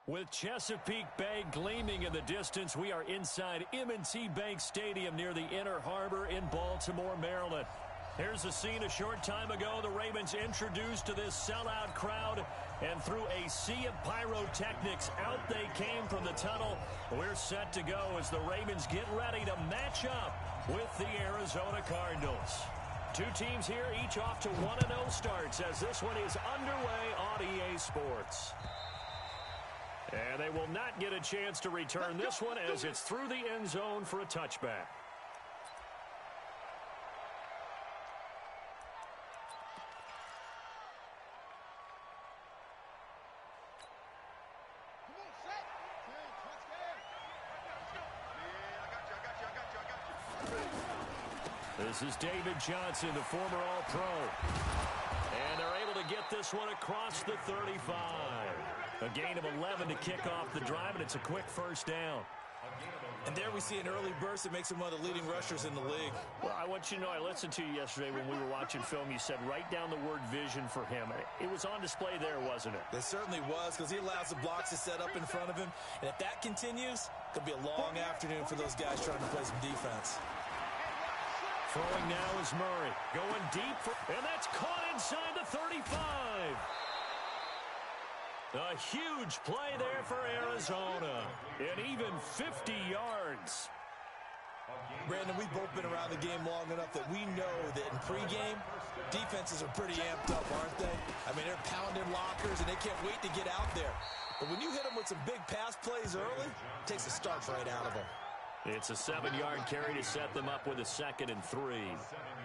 With Chesapeake Bay gleaming in the distance, we are inside M&T Bank Stadium near the Inner Harbor in Baltimore, Maryland. Here's a scene a short time ago. The Ravens introduced to this sellout crowd, and through a sea of pyrotechnics, out they came from the tunnel. We're set to go as the Ravens get ready to match up with the Arizona Cardinals. Two teams here, each off to 1-0 starts as this one is underway on EA Sports. And they will not get a chance to return this one as it's through the end zone for a touchback. This is David Johnson, the former All-Pro. And they're able to get this one across the 35. A gain of 11 to kick off the drive, and it's a quick first down. And there we see an early burst that makes him one of the leading rushers in the league. Well, I want you to know, I listened to you yesterday when we were watching film. You said write down the word vision for him. It was on display there, wasn't it? It certainly was, because he allows the blocks to set up in front of him. And if that continues, it could be a long afternoon for those guys trying to play some defense. Throwing now is Murray. Going deep, and that's caught inside the 35. A huge play there for Arizona. And even 50 yards. Brandon, we've both been around the game long enough that we know that in pregame, defenses are pretty amped up, aren't they? I mean, they're pounding lockers, and they can't wait to get out there. But when you hit them with some big pass plays early, it takes the starch right out of them. It's a 7-yard carry to set them up with a 2nd and 3.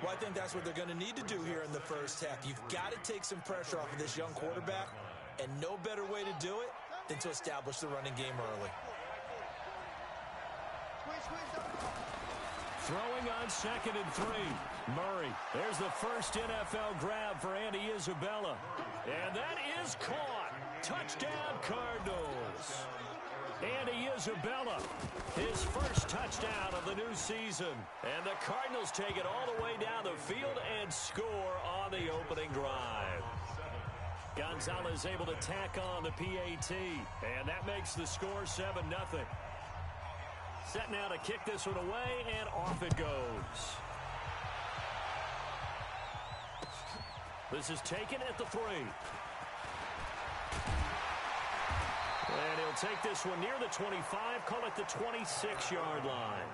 Well, I think that's what they're going to need to do here in the first half. You've got to take some pressure off of this young quarterback, and no better way to do it than to establish the running game early. Throwing on 2nd and 3. Murray. There's the first NFL grab for Andy Isabella. And that is caught. Touchdown, Cardinals. Andy Isabella, his first touchdown of the new season. And the Cardinals take it all the way down the field and score on the opening drive. Gonzalez able to tack on the PAT, and that makes the score 7-0. Set now to kick this one away, and off it goes. This is taken at the 3. And he'll take this one near the 25, call it the 26-yard line.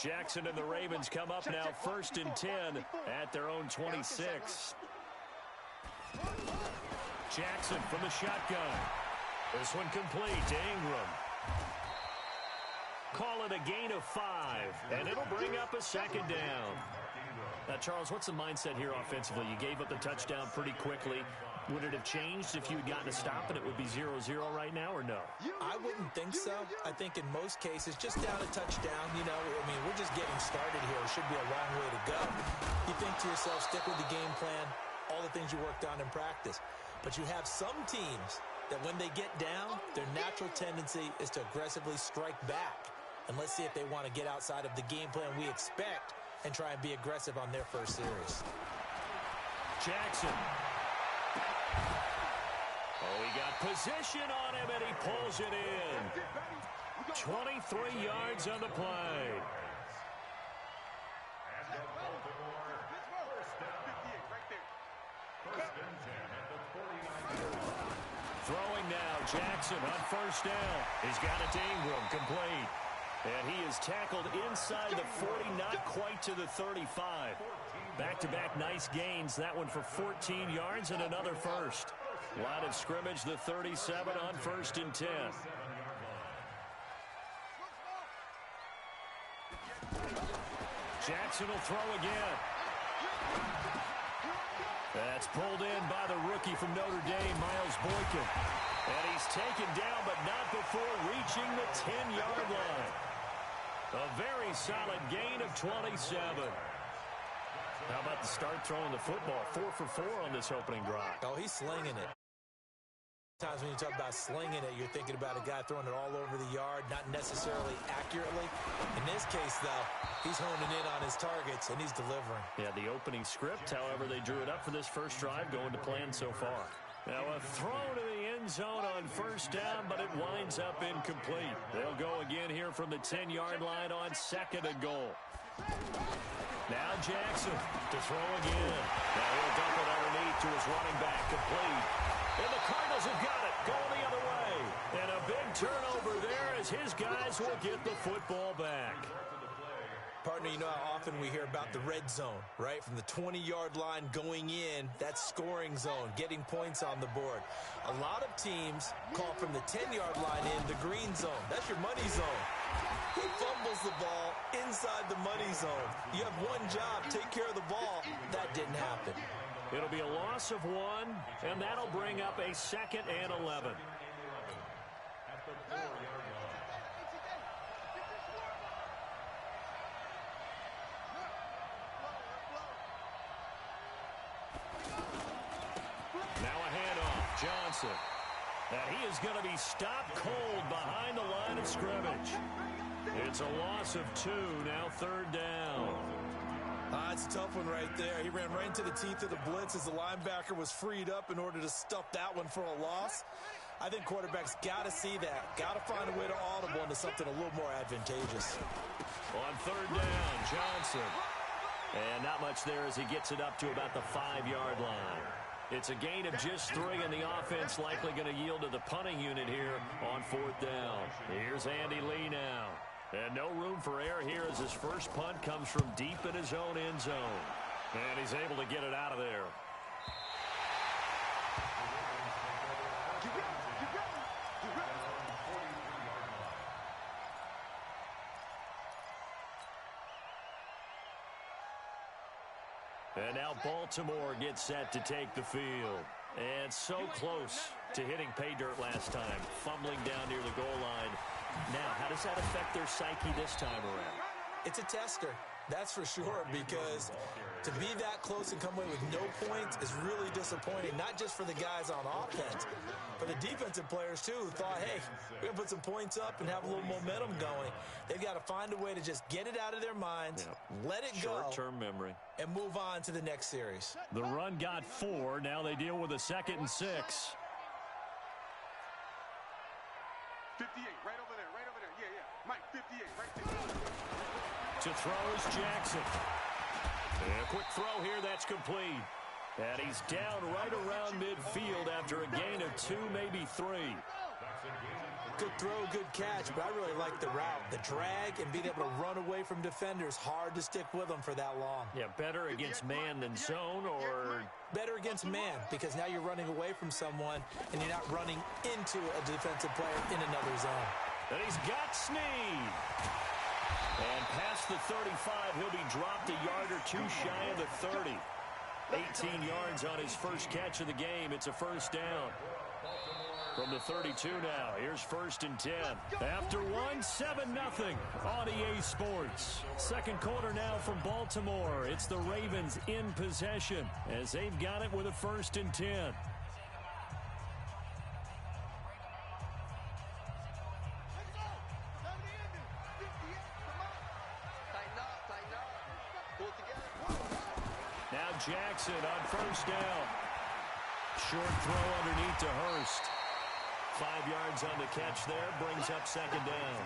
Jackson and the Ravens come up now 1st and 10 at their own 26. Jackson from the shotgun. This one complete to Ingram. Call it a gain of 5, and it'll bring up a 2nd down. Now, Charles, what's the mindset here offensively? You gave up the touchdown pretty quickly. Would it have changed if you had gotten a stop and it would be 0-0 right now, or no? I wouldn't think so. I think in most cases, just down a touchdown, you know, I mean, we're just getting started here. It should be a long way to go. You think to yourself, stick with the game plan, all the things you worked on in practice. But you have some teams that when they get down, their natural tendency is to aggressively strike back. And let's see if they want to get outside of the game plan we expect and try and be aggressive on their first series. Jackson. Oh, he got position on him, and he pulls it in. 23 yards on the play. Throwing now, Jackson on 1st down. He's got it to Ingram, complete. And he is tackled inside the 40, not quite to the 35. Back-to-back nice gains. That one for 14 yards and another first. Line of scrimmage, the 37 on 1st and 10. Jackson will throw again. That's pulled in by the rookie from Notre Dame, Miles Boykin. And he's taken down, but not before reaching the 10-yard line. A very solid gain of 27. How about the start throwing the football? 4 for 4 on this opening drive. Oh, he's slinging it. Times when you talk about slinging it, you're thinking about a guy throwing it all over the yard, not necessarily accurately. In this case, though, he's honing in on his targets, and he's delivering. Yeah, the opening script, however, they drew it up for this first drive, going to plan so far. Now a throw to the end zone on first down, but it winds up incomplete. They'll go again here from the 10-yard line on 2nd and goal. Now Jackson to throw again. Now he'll dump it underneath to his running back, complete. And the Cardinals have got it, going the other way. And a big turnover there as his guys will get the football back. Partner, you know how often we hear about the red zone, right? From the 20-yard line going in, that's scoring zone, getting points on the board. A lot of teams call from the 10-yard line in the green zone. That's your money zone. He fumbles the ball inside the money zone. You have one job, take care of the ball. That didn't happen. It'll be a loss of 1, and that'll bring up a 2nd and 11. Now a handoff, Johnson. And he is going to be stopped cold behind the line of scrimmage. It's a loss of 2, now 3rd down. It's a tough one right there. He ran right into the teeth of the blitz as the linebacker was freed up in order to stuff that one for a loss. I think quarterbacks got to see that. Got to find a way to audible into something a little more advantageous. On 3rd down, Johnson. And not much there as he gets it up to about the 5-yard line. It's a gain of just 3, and the offense likely going to yield to the punting unit here on 4th down. Here's Andy Lee now. And no room for error here as his first punt comes from deep in his own end zone. And he's able to get it out of there. And now Baltimore gets set to take the field. And so close to hitting pay dirt last time, fumbling down near the goal line. Now, how does that affect their psyche this time around? It's a tester, that's for sure, because to be that close and come away with no points is really disappointing, not just for the guys on offense, for the defensive players, too, who thought, hey, we're going to put some points up and have a little momentum going. They've got to find a way to just get it out of their minds, let it go. Short-term memory. And move on to the next series. The run got 4. Now they deal with a 2nd and 6. 58, right over there, right over there. Yeah, yeah. Mike, 58, right there. To throw is Jackson. And a quick throw here, that's complete. And he's down right around midfield after a gain of 2, maybe 3. Good throw, good catch, but I really like the route. The drag and being able to run away from defenders, hard to stick with them for that long. Yeah, better against man than zone, or... Better against man, because now you're running away from someone and you're not running into a defensive player in another zone. And he's got Snead. And past the 35, he'll be dropped a yard or 2 shy of the 30. 18 yards on his first catch of the game. It's a first down. From the 32 now, here's 1st and 10. After 1, 7-0 on EA Sports. Second quarter now from Baltimore. It's the Ravens in possession as they've got it with a 1st and 10. Now Jackson on first down. Short throw underneath to Hurst. 5 yards on the catch there, brings up 2nd down.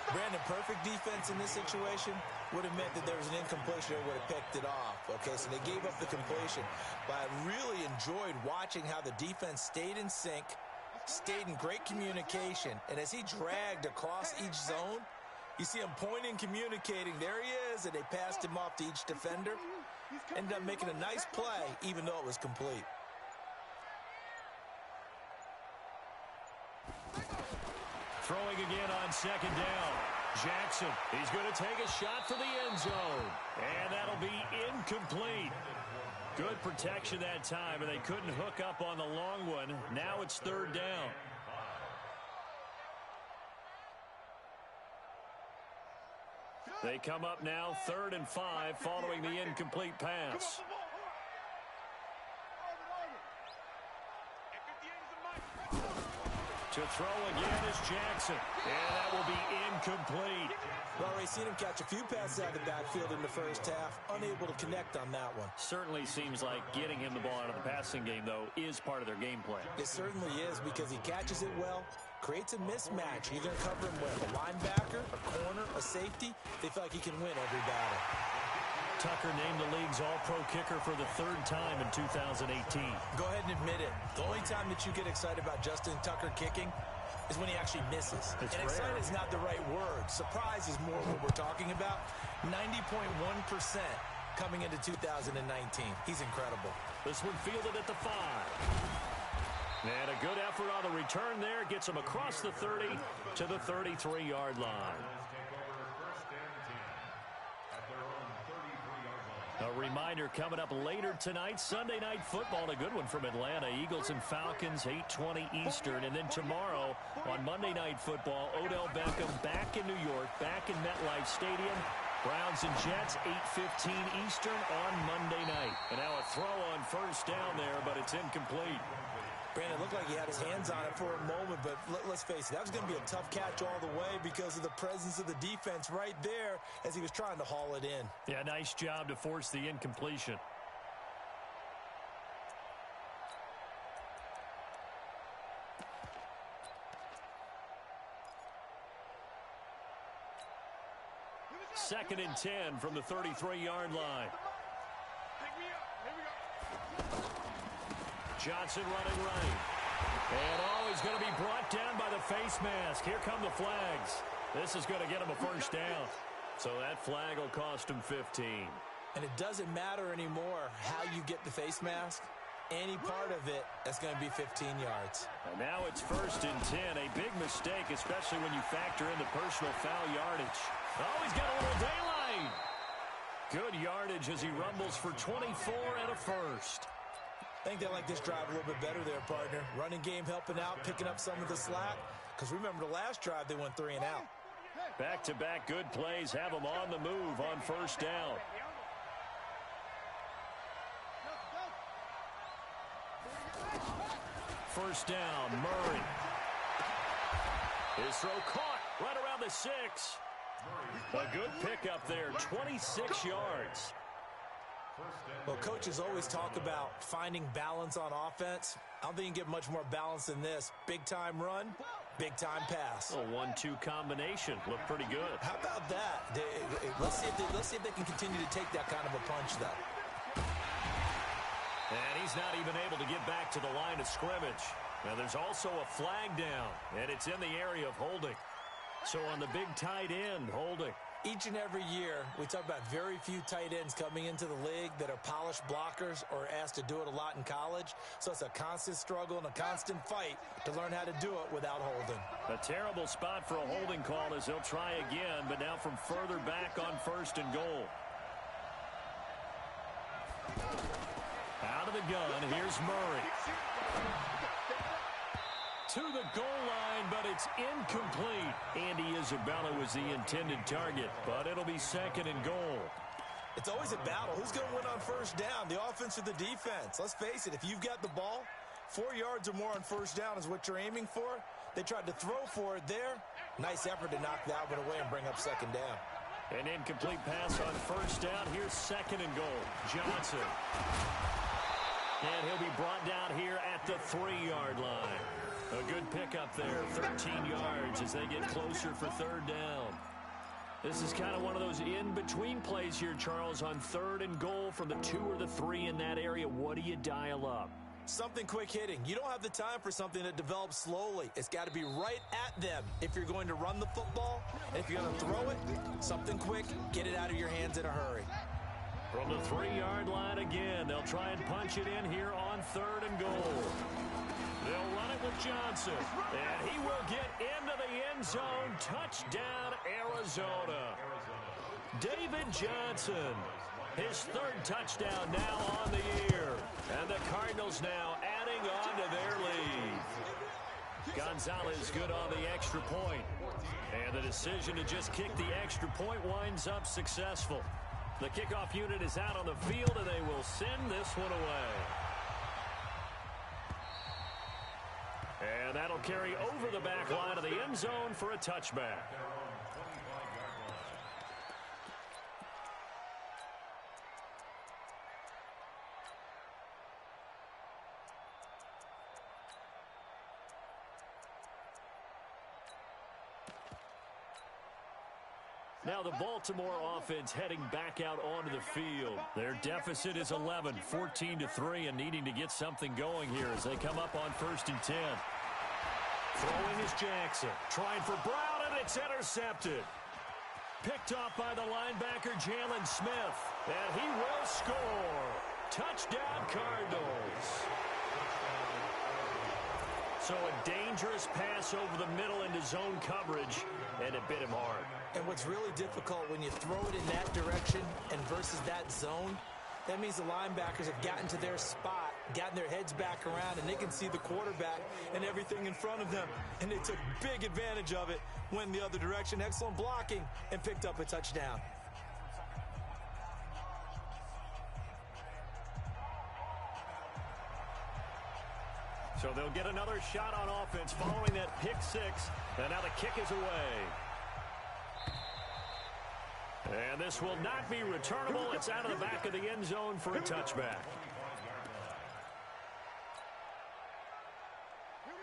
Brandon, perfect defense in this situation would have meant that there was an incompletion or would have picked it off. Okay, so they gave up the completion. But I really enjoyed watching how the defense stayed in sync, stayed in great communication, and as he dragged across each zone, you see him pointing, communicating. There he is, and they passed him off to each defender. Ended up making a nice play, even though it was complete. Throwing again on 2nd down. Jackson, he's going to take a shot for the end zone. And that'll be incomplete. Good protection that time, and they couldn't hook up on the long one. Now it's 3rd down. They come up now 3rd and 5 following the incomplete pass. To throw again is Jackson. And that will be incomplete. Well, we've seen him catch a few passes out of the backfield in the first half. Unable to connect on that one. Certainly seems like getting him the ball out of the passing game, though, is part of their game plan. It certainly is, because he catches it well, creates a mismatch. You're going to cover him with a linebacker, a corner, a safety. They feel like he can win every battle. Tucker named the league's all-pro kicker for the third time in 2018. Go ahead and admit it. The only time that you get excited about Justin Tucker kicking is when he actually misses. It's and rare. excited is not the right word. Surprise is more what we're talking about. 90.1% coming into 2019. He's incredible. This one fielded at the 5. And a good effort on the return there. Gets him across the 30 to the 33-yard line. A reminder coming up later tonight, Sunday Night Football, a good one from Atlanta. Eagles and Falcons, 8:20 Eastern. And then tomorrow on Monday Night Football, Odell Beckham back in New York, back in MetLife Stadium. Browns and Jets, 8:15 Eastern on Monday night. And now a throw on first down there, but it's incomplete. Brandon, it looked like he had his hands on it for a moment, but let's face it, that was going to be a tough catch all the way because of the presence of the defense right there as he was trying to haul it in. Yeah, nice job to force the incompletion. Second and 10 from the 33-yard line. Johnson running right. And he's going to be brought down by the face mask. Here come the flags. This is going to get him a first down. So that flag will cost him 15. And it doesn't matter anymore how you get the face mask. Any part of it, that's going to be 15 yards. And now it's first and 10. A big mistake, especially when you factor in the personal foul yardage. Oh, he's got a little daylight. Good yardage as he rumbles for 24 and a first. I think they like this drive a little bit better there, partner. Running game helping out, picking up some of the slack. Because remember the last drive, they went 3 and out. Back-to-back good plays have them on the move on first down. First down, Murray. His throw caught right around the 6. A good pickup there, 26 yards. Well, coaches always talk about finding balance on offense. I don't think you can get much more balance than this. Big-time run, big-time pass. A 1-2 combination. Looked pretty good. How about that? Let's see if they can continue to take that kind of a punch, though. And he's not even able to get back to the line of scrimmage. Now, there's also a flag down, and it's in the area of holding. So on the big tight end, holding. Each and every year, we talk about very few tight ends coming into the league that are polished blockers or asked to do it a lot in college. So it's a constant struggle and a constant fight to learn how to do it without holding. A terrible spot for a holding call as they'll try again, but now from further back on first and goal. Out of the gun, here's Murray. To the goal line, but it's incomplete. Andy Isabella was the intended target, but it'll be second and goal. It's always a battle. Who's going to win on first down, the offense or the defense? Let's face it, if you've got the ball, 4 yards or more on first down is what you're aiming for. They tried to throw for it there. Nice effort to knock that one away and bring up second down. An incomplete pass on first down. Here's second and goal. Johnson. And he'll be brought down here at the 3-yard line. A good pickup there, 13 yards as they get closer for third down. This is kind of one of those in-between plays here, Charles, on third and goal from the 2 or the 3 in that area. What do you dial up? Something quick hitting. You don't have the time for something that develops slowly. It's got to be right at them if you're going to run the football. And if you're going to throw it, something quick, get it out of your hands in a hurry. From the 3-yard line again, they'll try and punch it in here on third and goal. They'll run it with Johnson, and he will get into the end zone. Touchdown, Arizona. David Johnson, his 3rd touchdown now on the year. And the Cardinals now adding on to their lead. Gonzalez good on the extra point. And the decision to just kick the extra point winds up successful. The kickoff unit is out on the field, and they will send this one away. And that'll carry over the back line of the end zone for a touchback. Now the Baltimore offense heading back out onto the field. Their deficit is 11, 14-3, and needing to get something going here as they come up on 1st and 10. Throwing is Jackson. Trying for Brown, and it's intercepted. Picked off by the linebacker, Jalen Smith. And he will score. Touchdown, Cardinals. So a dangerous pass over the middle into zone coverage, and it bit him hard. And what's really difficult when you throw it in that direction and versus that zone, that means the linebackers have gotten to their spot, gotten their heads back around, and they can see the quarterback and everything in front of them. And they took big advantage of it, went the other direction, excellent blocking, and picked up a touchdown. So they'll get another shot on offense following that pick six. And now the kick is away. And this will not be returnable. It's out of the back of the end zone for a touchback.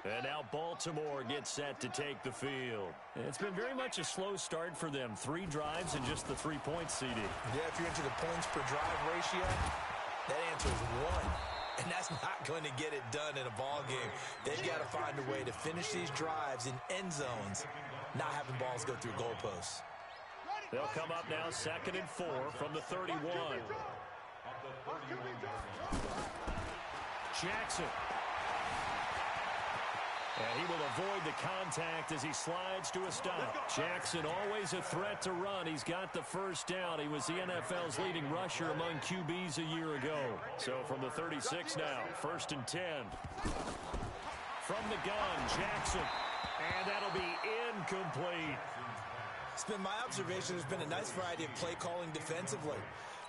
And now Baltimore gets set to take the field. It's been very much a slow start for them. 3 drives and just the 3-point CD. Yeah, if you're into the points per drive ratio, that answer is 1. And that's not going to get it done in a ball game. They've got to find a way to finish these drives in end zones, not having balls go through goalposts. They'll come up now 2nd and 4 from the 31. Jackson. And he will avoid the contact as he slides to a stop. Jackson always a threat to run. He's got the first down. He was the NFL's leading rusher among QBs a year ago. So from the 36 now, 1st and 10. From the gun, Jackson. And that'll be incomplete. It's been my observation there's been a nice variety of play calling defensively.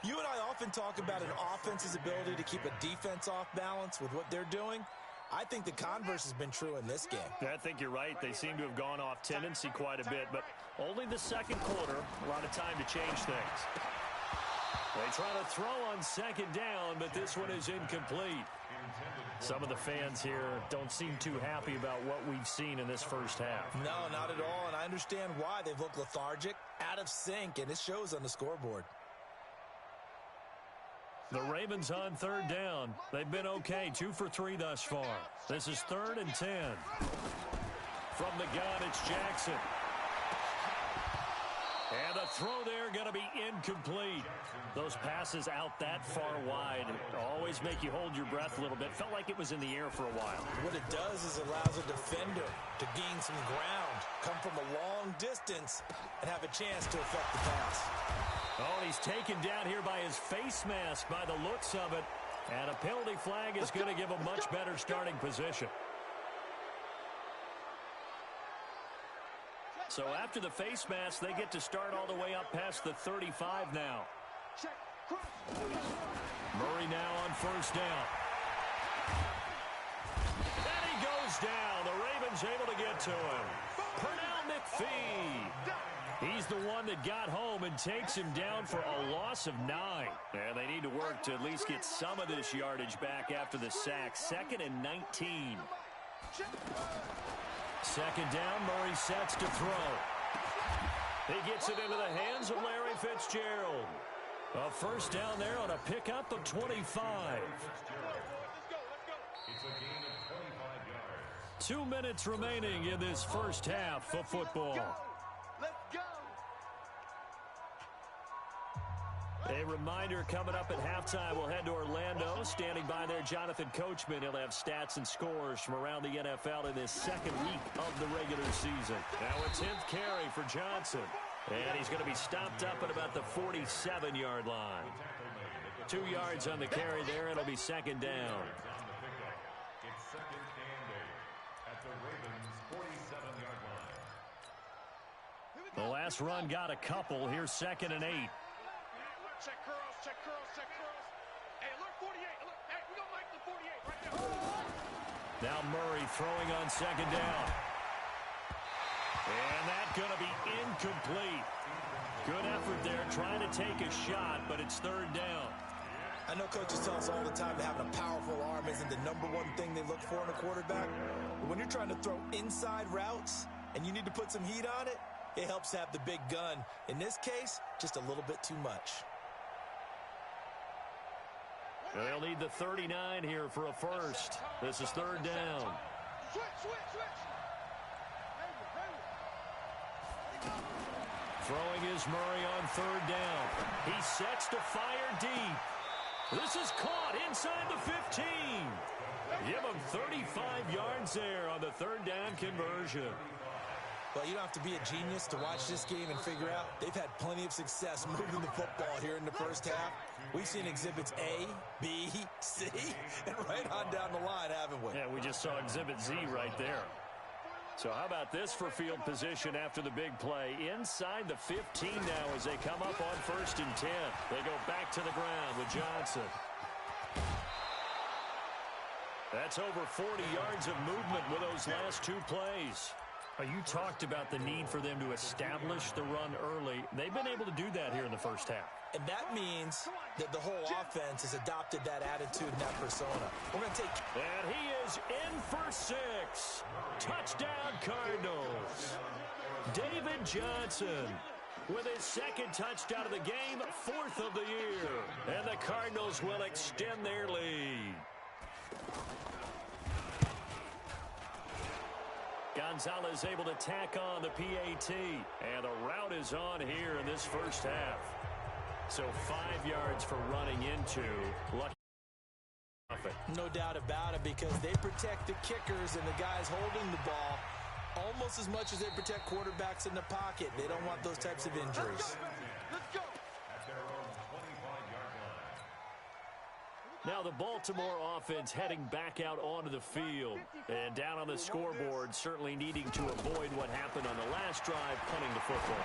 You and I often talk about an offense's ability to keep a defense off balance with what they're doing. I think the converse has been true in this game. I think you're right. They seem to have gone off tendency quite a bit, but only the second quarter, a lot of time to change things. They try to throw on 2nd down, but this one is incomplete. Some of the fans here don't seem too happy about what we've seen in this first half. No, not at all, and I understand why. They've looked lethargic, out of sync, and it shows on the scoreboard. The Ravens on 3rd down. They've been okay, 2 for 3 thus far. This is 3rd and 10. From the gun, it's Jackson. And the throw there going to be incomplete. Those passes out that far wide always make you hold your breath a little bit. Felt like it was in the air for a while. What it does is allows a defender to gain some ground, come from a long distance, and have a chance to affect the pass. Oh, and he's taken down here by his face mask by the looks of it. And a penalty flag is going to give a much better starting position. So after the face mask, they get to start all the way up past the 35 now. Murray now on 1st down. And he goes down. The Ravens able to get to him. Pernell McPhee. He's the one that got home and takes him down for a loss of 9. And they need to work to at least get some of this yardage back after the sack. 2nd and 19. 2nd down, Murray sets to throw. He gets it into the hands of Larry Fitzgerald. A 1st down there on a pickup of 25. 2 minutes remaining in this first half of football. A reminder coming up at halftime, we'll head to Orlando. Standing by there, Jonathan Coachman. He'll have stats and scores from around the NFL in this 2nd week of the regular season. Now a 10th carry for Johnson. And he's going to be stopped up at about the 47-yard line. 2 yards on the carry there. It'll be 2nd down. The last run got a couple. Here's 2nd and 8. Check curls, check curls, check curls. Hey, alert 48. Alert. Hey, we gonna make the 48 right now. Now Murray throwing on second down. And that's going to be incomplete. Good effort there trying to take a shot, but it's third down. I know coaches tell us all the time that having a powerful arm isn't the #1 thing they look for in a quarterback. But when you're trying to throw inside routes and you need to put some heat on it, it helps have the big gun. In this case, just a little bit too much. They'll need the 39 here for a first. This is third down. Throwing is Murray on third down. He sets to fire deep. This is caught inside the 15. Give him 35 yards there on the third down conversion. Well, you don't have to be a genius to watch this game and figure out they've had plenty of success moving the football here in the first half. We've seen exhibits A, B, C, and right on down the line, haven't we? Yeah, we just saw exhibit Z right there. So how about this for field position after the big play? Inside the 15 now as they come up on 1st and 10. They go back to the ground with Johnson. That's over 40 yards of movement with those last two plays. You talked about the need for them to establish the run early. They've been able to do that here in the first half. And that means that the whole offense has adopted that attitude and that persona. We're going to take... And he is in for 6. Touchdown, Cardinals. David Johnson with his second touchdown of the game, 4th of the year. And the Cardinals will extend their lead. Gonzalez able to tack on the PAT. And the route is on here in this first half. So 5 yards for running into. Lucky. No doubt about it, because they protect the kickers and the guys holding the ball almost as much as they protect quarterbacks in the pocket. They don't want those types of injuries. Let's go. Now the Baltimore offense heading back out onto the field. And down on the scoreboard, certainly needing to avoid what happened on the last drive, punting the football.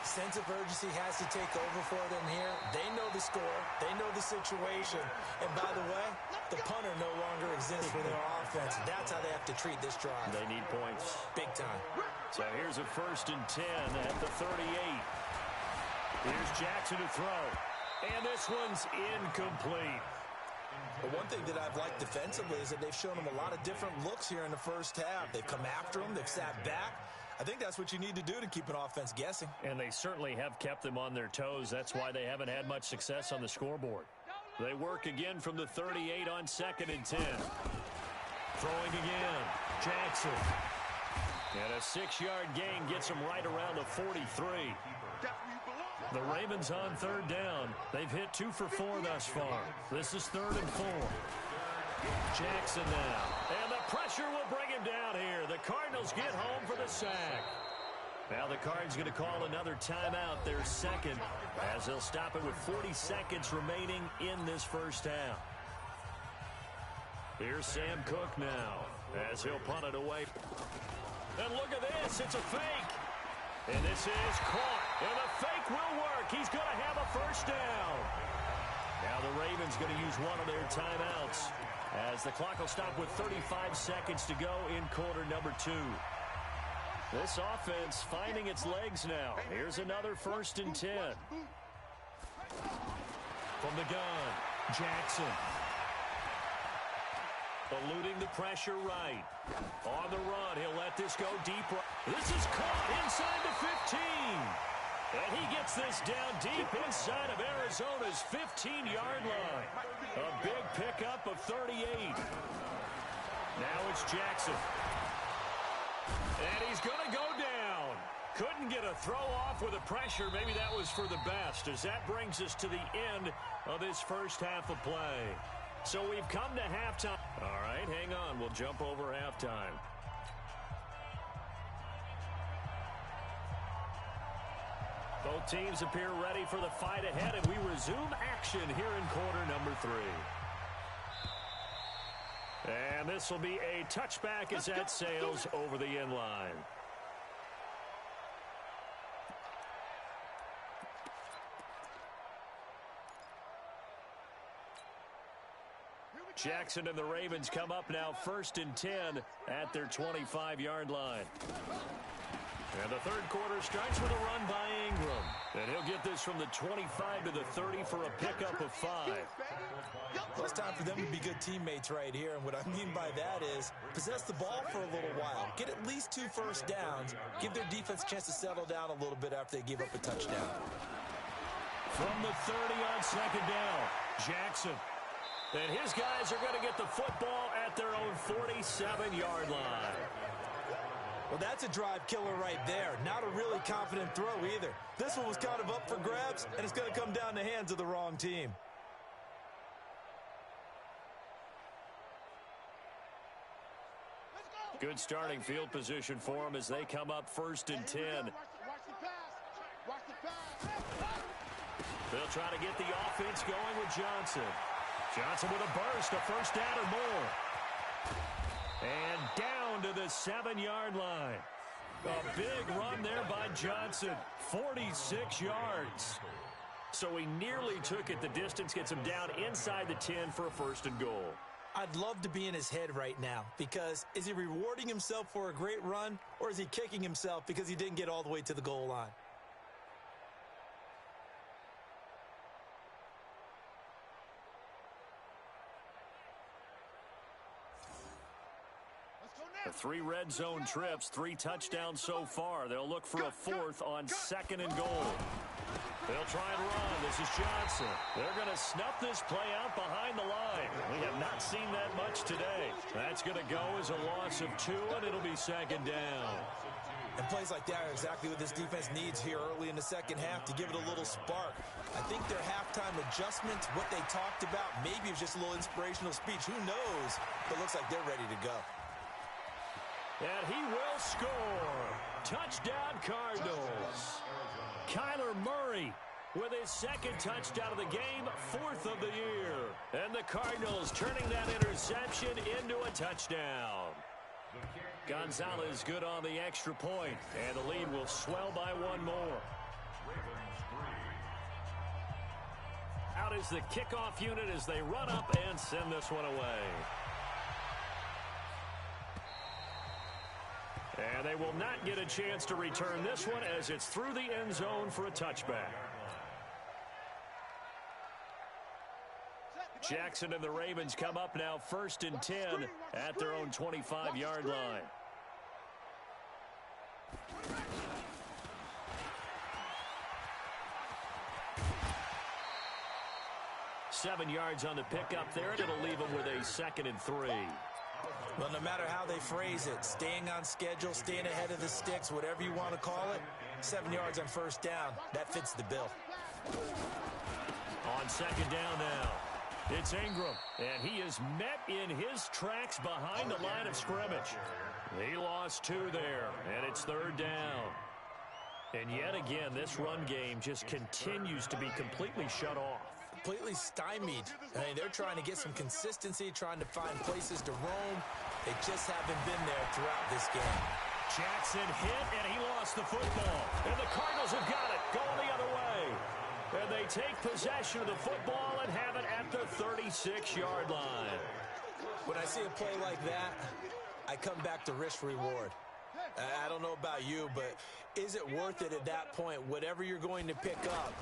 Sense of urgency has to take over for them here. They know the score. They know the situation. And by the way, the punter no longer exists for their offense. That's how they have to treat this drive. They need points. Big time. So here's a 1st and 10 at the 38. Here's Jackson to throw. And this one's incomplete. But one thing that I've liked defensively is that they've shown them a lot of different looks here in the first half. They've come after them. They've sat back. I think that's what you need to do to keep an offense guessing. And they certainly have kept them on their toes. That's why they haven't had much success on the scoreboard. They work again from the 38 on 2nd and 10. Throwing again. Jackson. And a 6-yard gain gets him right around the 43. The Ravens on third down. They've hit 2 for 4 thus far. This is 3rd and 4. Jackson now. And the pressure will bring him down here. The Cardinals get home for the sack. Now the Cards going to call another timeout, their second, as they'll stop it with 40 seconds remaining in this first half. Here's Sam Cook now as he'll punt it away. And look at this. It's a fake. And this is caught. And the fake will work. He's going to have a first down. Now the Ravens going to use one of their timeouts as the clock will stop with 35 seconds to go in quarter number 2. This offense finding its legs now. Here's another 1st and 10. From the gun, Jackson. Eluding the pressure right. On the run, he'll let this go deep. This is caught inside the 15. And he gets this down deep inside of Arizona's 15-yard line. A big pickup of 38. Now it's Jackson. And he's going to go down. Couldn't get a throw off with the pressure. Maybe that was for the best, as that brings us to the end of this first half of play. So we've come to halftime. All right, hang on. We'll jump over halftime. Both teams appear ready for the fight ahead, and we resume action here in quarter number 3. And this will be a touchback as that sails over the end line. Here we Jackson and the Ravens come up now 1st and 10 at their 25-yard line. And the third quarter starts with a run by Ingram. And he'll get this from the 25 to the 30 for a pickup of 5. Well, it's time for them to be good teammates right here. And what I mean by that is possess the ball for a little while. Get at least 2 first downs. Give their defense a chance to settle down a little bit after they give up a touchdown. From the 30 on 2nd down, Jackson. And his guys are going to get the football at their own 47-yard line. Well, that's a drive killer right there. Not a really confident throw either. This one was kind of up for grabs, and it's going to come down the hands of the wrong team. Good starting field position for them as they come up 1st and 10. They'll try to get the offense going with Johnson. Johnson with a burst, a first down or more. And down to the 7-yard line. A big run there by Johnson. 46 yards. So he nearly took it the distance, gets him down inside the 10 for a 1st and goal. I'd love to be in his head right now because is he rewarding himself for a great run or is he kicking himself because he didn't get all the way to the goal line? The 3 red zone trips, 3 touchdowns so far. They'll look for a 4th on 2nd and goal. They'll try and run. This is Johnson. They're going to snuff this play out behind the line. We have not seen that much today. That's going to go as a loss of 2, and it'll be 2nd down. And plays like that are exactly what this defense needs here early in the second half to give it a little spark. I think their halftime adjustments, what they talked about, maybe it was just a little inspirational speech. Who knows? But it looks like they're ready to go. And he will score. Touchdown, Cardinals. Kyler Murray with his 2nd touchdown of the game, 4th of the year. And the Cardinals turning that interception into a touchdown. Gonzalez good on the extra point, and the lead will swell by 1 more. Out is the kickoff unit as they run up and send this one away. And they will not get a chance to return this one as it's through the end zone for a touchback. Jackson and the Ravens come up now 1st and 10 at their own 25-yard line. Seven yards on the pickup there, and it'll leave them with a 2nd and 3. Well, no matter how they phrase it, staying on schedule, staying ahead of the sticks, whatever you want to call it, 7 yards on 1st down, that fits the bill. On 2nd down now, it's Ingram, and he is met in his tracks behind the line of scrimmage. He lost 2 there, and it's 3rd down. And yet again, this run game just continues to be completely shut off. Completely stymied. I mean, they're trying to get some consistency, trying to find places to roam. They just haven't been there throughout this game. Jackson hit, and he lost the football. And the Cardinals have got it, going the other way. And they take possession of the football and have it at the 36-yard line. When I see a play like that, I come back to risk-reward. I don't know about you, but is it worth it at that point, whatever you're going to pick up,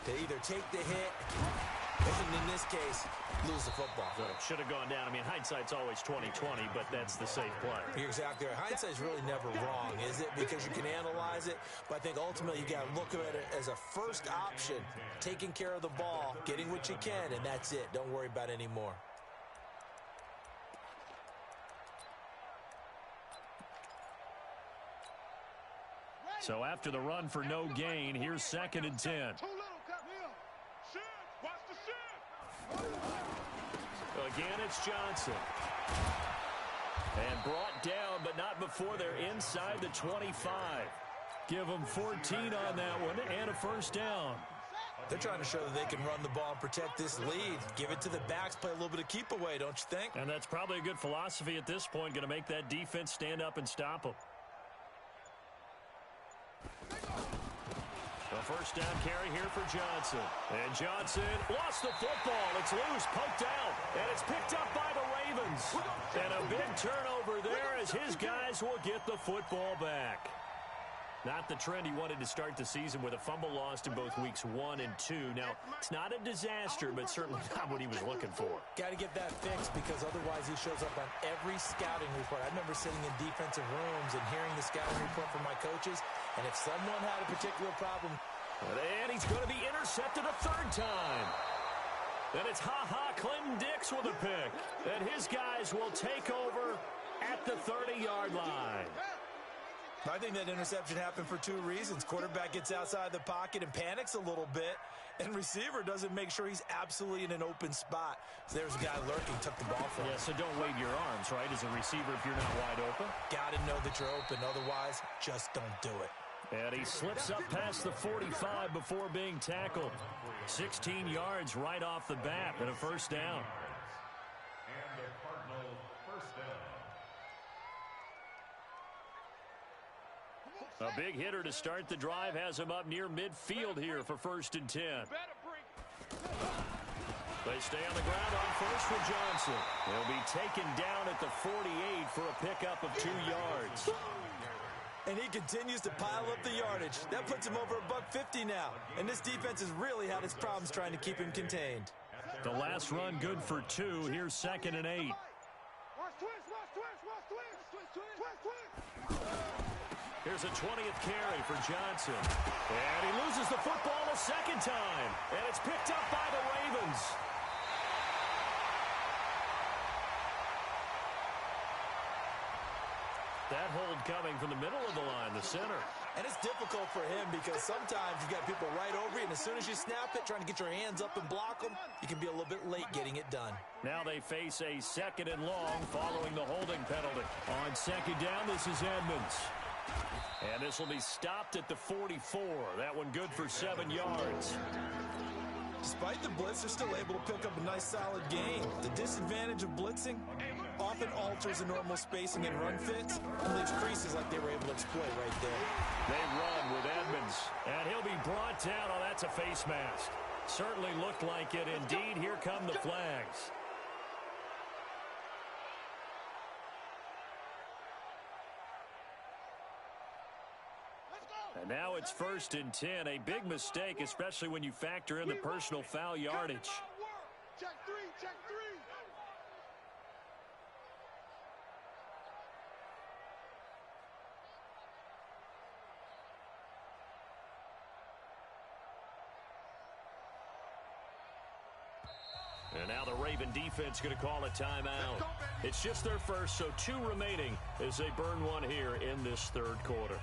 to either take the hit, and in this case, lose the football? Should have gone down. I mean, hindsight's always 20/20, but that's the safe play. You're exactly right. Hindsight's really never wrong, is it? Because you can analyze it, but I think ultimately you got to look at it as a first option, taking care of the ball, getting what you can, and that's it. Don't worry about it anymore. So after the run for no gain, here's 2nd and 10. Again, it's Johnson. And brought down, but not before they're inside the 25. Give them 14 on that one and a 1st down. They're trying to show that they can run the ball and protect this lead. Give it to the backs, play a little bit of keep away, don't you think? And that's probably a good philosophy at this point, going to make that defense stand up and stop them. first down carry here for Johnson. And Johnson lost the football. It's loose, poked out, and it's picked up by the Ravens. And a big turnover there as his guys will get the football back. Not the trend he wanted to start the season with a fumble lost in both weeks 1 and 2. Now, it's not a disaster, but certainly not what he was looking for. Got to get that fixed because otherwise he shows up on every scouting report. I remember sitting in defensive rooms and hearing the scouting report from my coaches, and if someone had a particular problem... And he's going to be intercepted a third time. And it's Clinton Dix with a pick. And his guys will take over at the 30-yard line. I think that interception happened for 2 reasons. Quarterback gets outside the pocket and panics a little bit, and receiver doesn't make sure he's absolutely in an open spot. So there's a guy lurking, took the ball from him. Yeah, so don't wave your arms, right, as a receiver if you're not wide open. Got to know that you're open. Otherwise, just don't do it. And he slips up past the 45 before being tackled. 16 yards right off the bat and a first down. And the Cardinals first down. A big hitter to start the drive has him up near midfield here for 1st and 10. They stay on the ground on first for Johnson. He'll be taken down at the 48 for a pickup of 2 yards. And he continues to pile up the yardage. That puts him over $150 now. And this defense has really had its problems trying to keep him contained. The last run good for 2. Here's 2nd and 8. Here's a 20th carry for Johnson. And he loses the football a second time. And it's picked up by the Ravens. That hold coming from the middle of the line, the center. And it's difficult for him because sometimes you've got people right over you, and as soon as you snap it, trying to get your hands up and block them, you can be a little bit late getting it done. Now they face a 2nd and long following the holding penalty. On 2nd down, this is Edmonds. And this will be stopped at the 44. That one good for 7 yards. Despite the blitz, they're still able to pick up a nice solid gain. The disadvantage of blitzing often alters the normal spacing and run fits and leaves creases like they were able to exploit right there. They run with Edmonds, and he'll be brought down. Oh, that's a face mask. Certainly looked like it. Indeed, here come the flags. And now it's 1st and 10. A big mistake, especially when you factor in the personal foul yardage. Check 3, check 3. And now the Raven defense going to call a timeout. It's just their first, so 2 remaining as they burn one here in this 3rd quarter.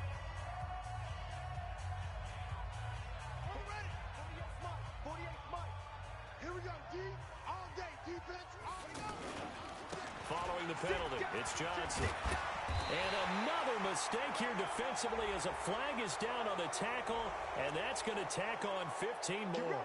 Following the penalty, it's Johnson. And another mistake here defensively as a flag is down on the tackle, and that's going to tack on 15 more.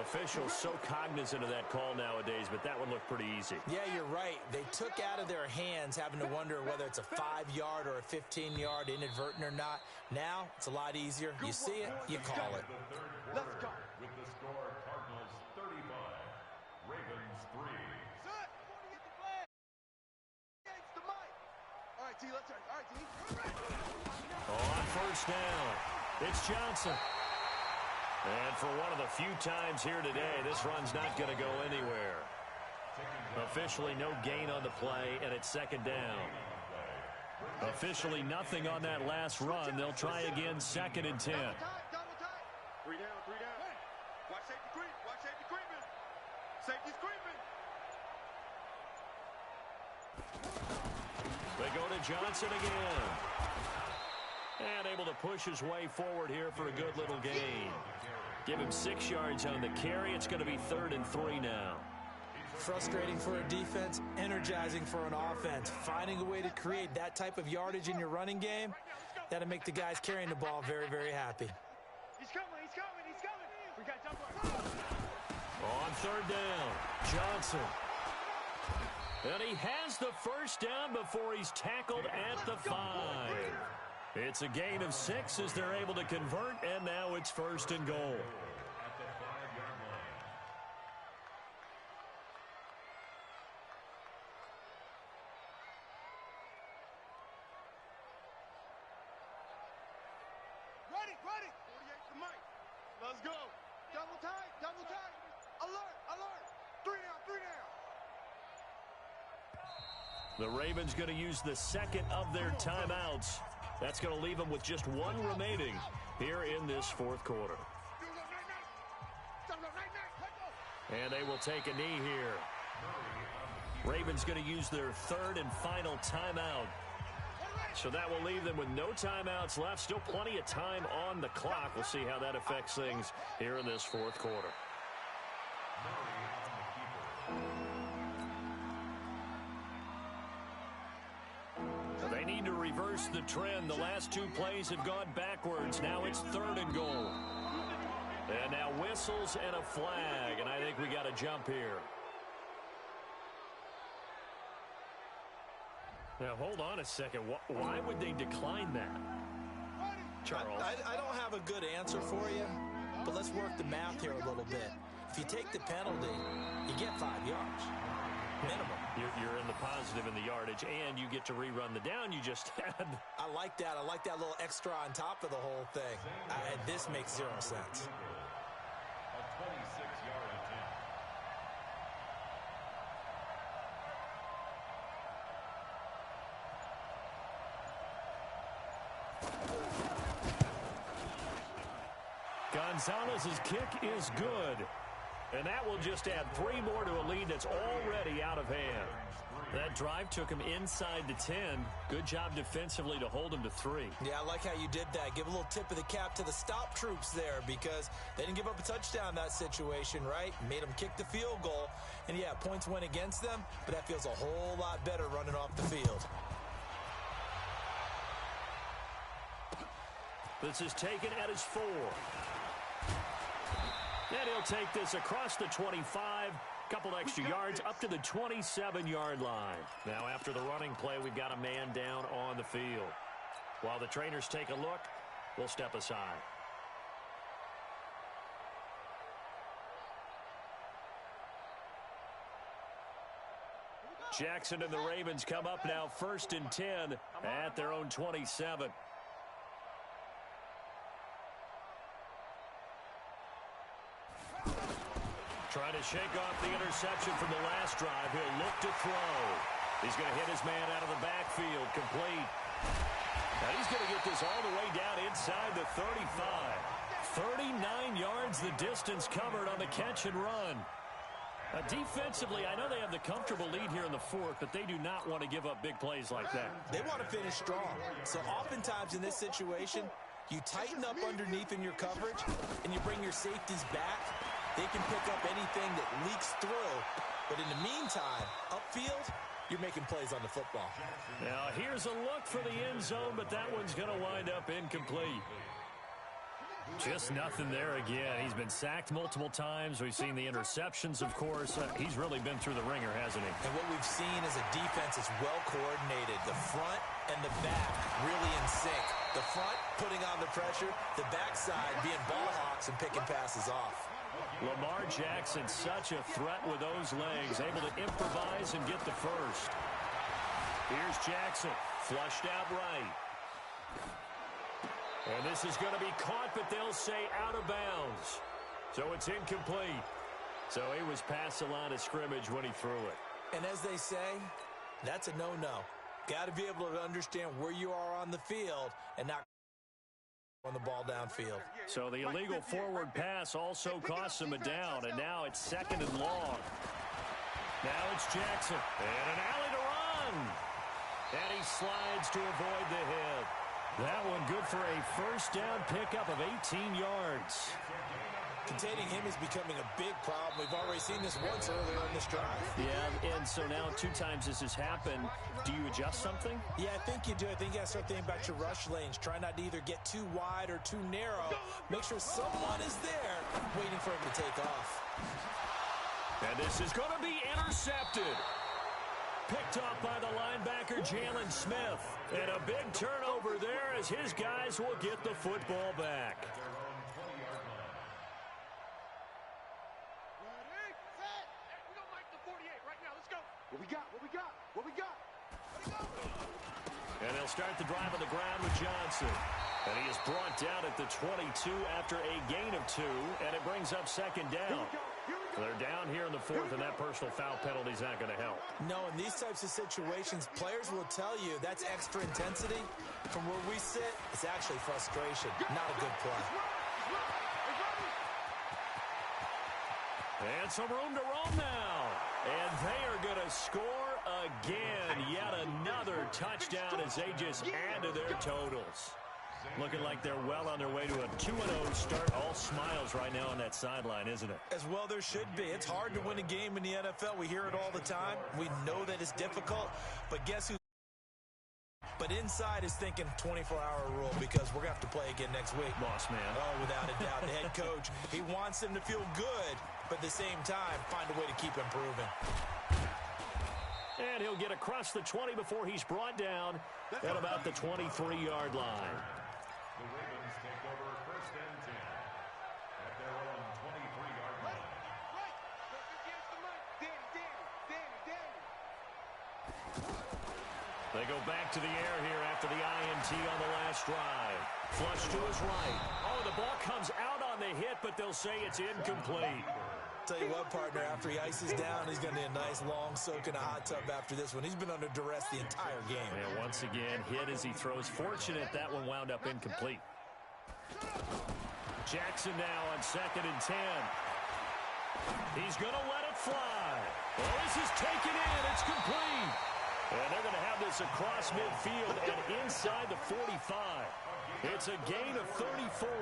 Officials so cognizant of that call nowadays, but that one looked pretty easy. Yeah, you're right. They took out of their hands having to wonder whether it's a 5-yard or a 15-yard inadvertent or not. Now, it's a lot easier. You see it, you call it. Let's go. With the score, Cardinals 35, Ravens 3. All right, T, let's turn. All right, T. On 1st down, it's Johnson. And for one of the few times here today, this run's not going to go anywhere. Officially no gain on the play, and it's 2nd down. Officially nothing on that last run. They'll try again 2nd and 10. 3 down, 3 down. Watch safety creep. Watch safety creeping. Safety's creeping. They go to Johnson again. And able to push his way forward here for a good little gain. Give him 6 yards on the carry. It's going to be 3rd and 3 now. Frustrating for a defense, energizing for an offense. Finding a way to create that type of yardage in your running game, that'll make the guys carrying the ball very, very happy. He's coming. We got jump. On 3rd down, Johnson. And he has the first down before he's tackled at the 5. It's a gain of 6 as they're able to convert, and now it's 1st and goal. At the 5-yard line. Ready, ready. 48 to Mike. Let's go. Double tight, double tight. Alert, alert. 3 down, 3 down. The Ravens going to use the second of their timeouts. That's going to leave them with just 1 remaining here in this 4th quarter. And they will take a knee here. Ravens going to use their 3rd and final timeout. So that will leave them with no timeouts left. Still plenty of time on the clock. We'll see how that affects things here in this 4th quarter. They need to reverse the trend. The last 2 plays have gone backwards. Now it's 3rd and goal. And now whistles and a flag. And I think we got a jump here. Now, hold on a second. Why would they decline that? Charles? I don't have a good answer for you, but let's work the math here a little bit. If you take the penalty, you get 5 yards. Minimum. You're in the positive in the yardage, and you get to rerun the down you just had. I like that. I like that little extra on top of the whole thing. This makes 0 sense. A 26-yard attempt. Gonzalez's kick is good. And that will just add 3 more to a lead that's already out of hand. That drive took him inside the 10. Good job defensively to hold him to 3. Yeah, I like how you did that. Give a little tip of the cap to the stop troops there because they didn't give up a touchdown in that situation, right? Made them kick the field goal. And, yeah, points went against them, but that feels a whole lot better running off the field. This is taken at his 4. And he'll take this across the 25, couple extra yards up to the 27-yard line. Now after the running play, we've got a man down on the field. While the trainers take a look, we'll step aside. Jackson and the Ravens come up now 1st and 10 at their own 27. Trying to shake off the interception from the last drive. He'll look to throw. He's going to hit his man out of the backfield. Complete. Now he's going to get this all the way down inside the 35. 39 yards the distance covered on the catch and run. Defensively, I know they have the comfortable lead here in the 4th, but they do not want to give up big plays like that. They want to finish strong. So oftentimes in this situation, you tighten up underneath in your coverage, and you bring your safeties back. They can pick up anything that leaks through. But in the meantime, upfield, you're making plays on the football. Now, here's a look for the end zone, but that one's going to wind up incomplete. Just nothing there again. He's been sacked multiple times. We've seen the interceptions, of course. He's really been through the ringer, hasn't he? And what we've seen is a defense that's well coordinated. The front and the back really in sync. The front putting on the pressure, the backside being ball hawks and picking passes off. Lamar Jackson, such a threat with those legs, able to improvise and get the first. Here's Jackson, flushed out right. And this is going to be caught, but they'll say out of bounds. So it's incomplete. So he was past the line of scrimmage when he threw it. And as they say, that's a no-no. Got to be able to understand where you are on the field and not on the ball downfield. So the illegal forward pass also costs him a down, and now it's 2nd and long. Now it's Jackson, and an alley to run. And he slides to avoid the hit. That one good for a first down pickup of 18 yards. Containing him is becoming a big problem. We've already seen this once earlier in this drive. Yeah, and so now 2 times this has happened. Do you adjust something? Yeah, I think you do. I think you got to start thinking about your rush lanes. Try not to either get too wide or too narrow. Make sure someone is there waiting for him to take off. And this is going to be intercepted. picked off by the linebacker, Jalen Smith. And a big turnover there as his guys will get the football back. Ready, set. Hey, we don't like the 48 right now. Let's go. What we got? What we got? What we got? Let's go. And they'll start the drive on the ground with Johnson. And he is brought down at the 22 after a gain of 2, and it brings up second down. They're down here in the 4th, and that personal foul penalty is not going to help. No, in these types of situations, players will tell you that's extra intensity. From where we sit, it's actually frustration, not a good play. And some room to roam now. And they are going to score again. Yet another touchdown as they just add to their totals. Looking like they're well on their way to a 2-0 start. All smiles right now on that sideline, isn't it? As well there should be. It's hard to win a game in the NFL. We hear it all the time. We know that it's difficult. But guess who? But inside is thinking 24-hour rule because we're going to have to play again next week. Boss man. Oh, without a doubt. The head coach, he wants them to feel good, but at the same time, find a way to keep improving. And he'll get across the 20 before he's brought down at about the 23-yard line. The Ravens take over 1st and 10 at their own 23-yard line. Right. Against the mic. Danny. They go back to the air here after the INT on the last drive. Flush to his right. Oh, the ball comes out on the hit, but they'll say it's incomplete. Tell you what, partner, after he ices down, he's going to need a nice long soak in a hot tub after this one. He's been under duress the entire game. And once again, hit as he throws. Fortunate that one wound up incomplete. Jackson now on 2nd and 10. He's going to let it fly. Oh, this is taken in. It's complete. And they're going to have this across midfield and inside the 45. It's a gain of 34.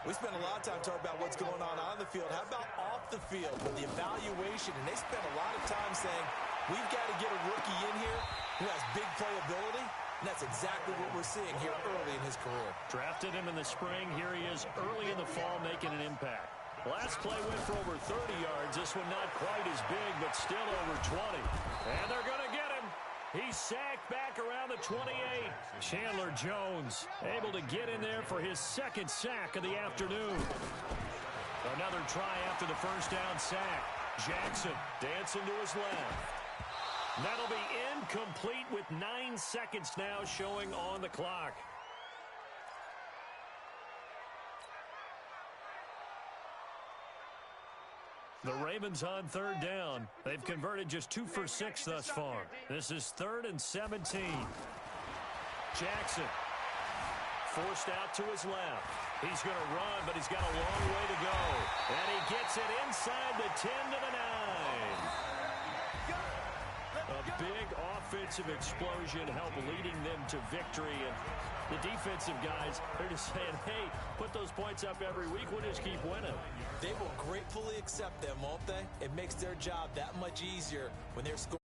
We spent a lot of time talking about what's going on the field. How about off the field with the evaluation? And they spent a lot of time saying, we've got to get a rookie in here who has big playability. And that's exactly what we're seeing here early in his career. Drafted him in the spring. Here he is early in the fall making an impact. Last play went for over 30 yards. This one not quite as big, but still over 20. And they're going to get him. He's sacked back around the 28. Chandler Jones able to get in there for his 2nd sack of the afternoon. Another try after the first down sack. Jackson dancing to his left. That'll be incomplete with 9 seconds now showing on the clock. The Ravens on 3rd down. They've converted just 2 for 6 thus far. This is 3rd and 17. Jackson forced out to his left. He's going to run, but he's got a long way to go. And he gets it inside the 10 to the 9. A big offensive explosion helped leading them to victory. And the defensive guys, they're just saying, hey, put those points up every week. We'll just keep winning. They will gratefully accept them, won't they? It makes their job that much easier when they're scoring.